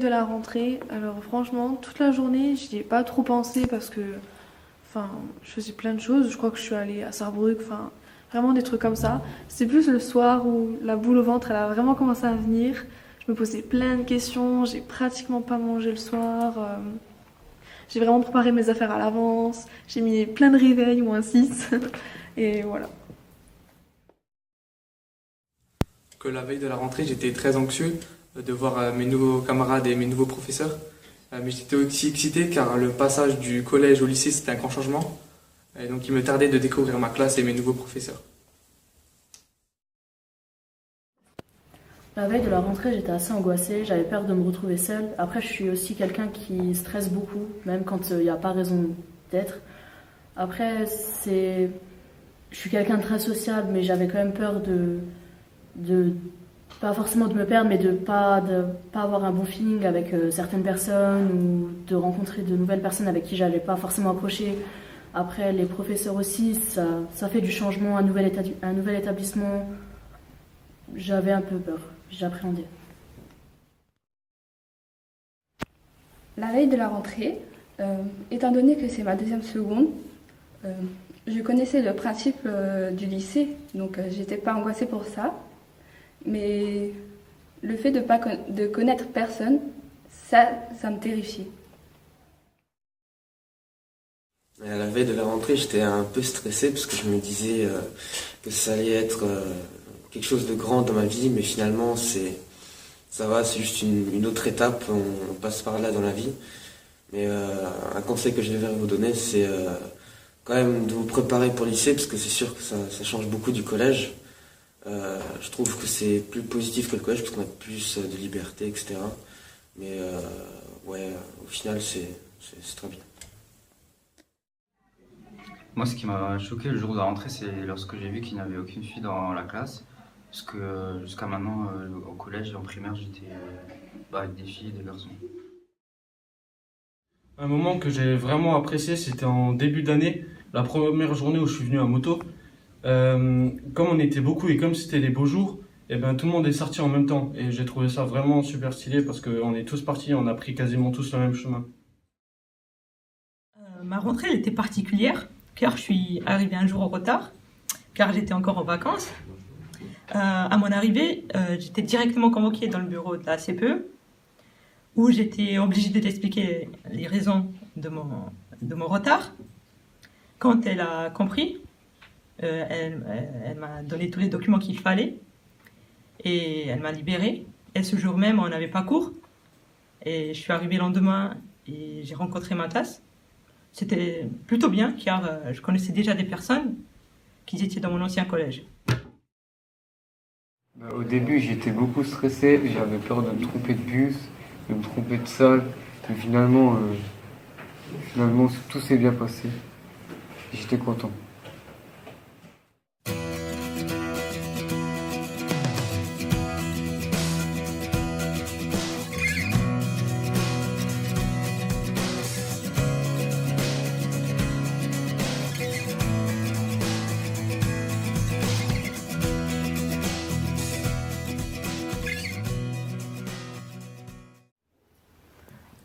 de la rentrée, alors franchement, toute la journée, j'y ai pas trop pensé parce que, je faisais plein de choses. Je crois que je suis allée à Sarrebruck, vraiment des trucs comme ça. C'est plus le soir où la boule au ventre, elle a vraiment commencé à venir. Je me posais plein de questions, j'ai pratiquement pas mangé le soir. J'ai vraiment préparé mes affaires à l'avance. J'ai mis plein de réveils, -6. Et voilà. Que la veille de la rentrée, j'étais très anxieux de voir mes nouveaux camarades et mes nouveaux professeurs. Mais j'étais aussi excité car le passage du collège au lycée, c'était un grand changement. Et donc il me tardait de découvrir ma classe et mes nouveaux professeurs. La veille de la rentrée, j'étais assez angoissée, j'avais peur de me retrouver seule. Après, je suis aussi quelqu'un qui stresse beaucoup, même quand il n'y a pas raison d'être. Après, je suis quelqu'un de très sociable, mais j'avais quand même peur de pas forcément de me perdre, mais de pas avoir un bon feeling avec certaines personnes ou de rencontrer de nouvelles personnes avec qui j'allais pas forcément accrocher. Après, les professeurs aussi, ça fait du changement, un nouvel établissement. J'avais un peu peur, j'appréhendais. La veille de la rentrée, étant donné que c'est ma deuxième seconde, je connaissais le principe du lycée, donc j'étais pas angoissée pour ça. Mais le fait de connaître personne, ça me terrifiait. À la veille de la rentrée, j'étais un peu stressé parce que je me disais que ça allait être quelque chose de grand dans ma vie, mais finalement ça va, c'est juste une autre étape, on passe par là dans la vie. Mais un conseil que je vais vous donner, c'est quand même de vous préparer pour le lycée, parce que c'est sûr que ça change beaucoup du collège. Je trouve que c'est plus positif que le collège, parce qu'on a plus de liberté, etc. Mais au final, c'est très bien. Moi, ce qui m'a choqué le jour de la rentrée, c'est lorsque j'ai vu qu'il n'y avait aucune fille dans la classe. Parce que jusqu'à maintenant, au collège et en primaire, j'étais avec des filles et des garçons. Un moment que j'ai vraiment apprécié, c'était en début d'année, la première journée où je suis venu à moto. Comme on était beaucoup et comme c'était les beaux jours, et ben, tout le monde est sorti en même temps. Et j'ai trouvé ça vraiment super stylé parce qu'on est tous partis, on a pris quasiment tous le même chemin. Ma rentrée elle était particulière car je suis arrivée un jour en retard, car j'étais encore en vacances. À mon arrivée, j'étais directement convoquée dans le bureau de la CPE, où j'étais obligée de t'expliquer les raisons de mon retard. Quand elle a compris, elle m'a donné tous les documents qu'il fallait et elle m'a libérée. Et ce jour même, on n'avait pas cours. Et je suis arrivée le lendemain et j'ai rencontré ma classe. C'était plutôt bien car je connaissais déjà des personnes qui étaient dans mon ancien collège. Au début, j'étais beaucoup stressé, j'avais peur de me tromper de bus, de me tromper de salle. Mais finalement, tout s'est bien passé. J'étais content.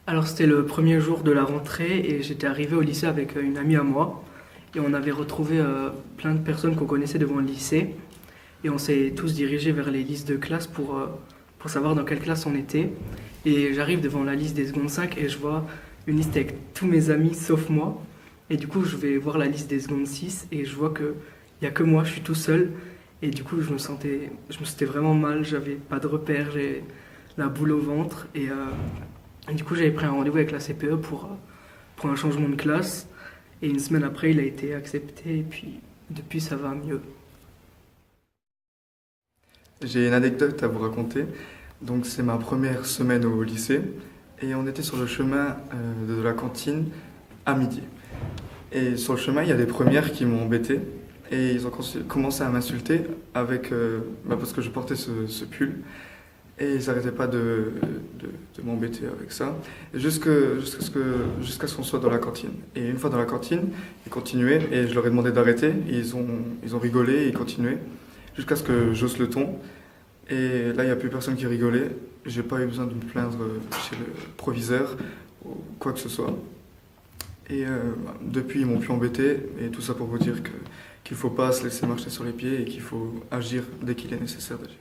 Alors c'était le premier jour de la rentrée et j'étais arrivé au lycée avec une amie à moi et on avait retrouvé plein de personnes qu'on connaissait devant le lycée et on s'est tous dirigés vers les listes de classe pour savoir dans quelle classe on était. Et j'arrive devant la liste des secondes 5 et je vois une liste avec tous mes amis sauf moi. Et du coup je vais voir la liste des secondes 6 et je vois qu'il n'y a que moi, je suis tout seul. Et du coup je me sentais vraiment mal, j'avais pas de repères, j'ai la boule au ventre et du coup, j'avais pris un rendez-vous avec la CPE pour un changement de classe. Et une semaine après, il a été accepté. Et puis, depuis, ça va mieux. J'ai une anecdote à vous raconter. Donc, c'est ma première semaine au lycée. Et on était sur le chemin de la cantine à midi. Et sur le chemin, il y a des premières qui m'ont embêté. Et ils ont commencé à m'insulter parce que je portais ce pull. Et ils n'arrêtaient pas de m'embêter avec ça, jusqu'à ce qu'on soit dans la cantine. Et une fois dans la cantine, ils continuaient, et je leur ai demandé d'arrêter. Ils ont rigolé, et ils continuaient, jusqu'à ce que j'hausse le ton. Et là, il n'y a plus personne qui rigolait. J'ai pas eu besoin de me plaindre chez le proviseur ou quoi que ce soit. Et depuis, ils m'ont plus embêté. Et tout ça pour vous dire qu'il ne faut pas se laisser marcher sur les pieds et qu'il faut agir dès qu'il est nécessaire d'agir.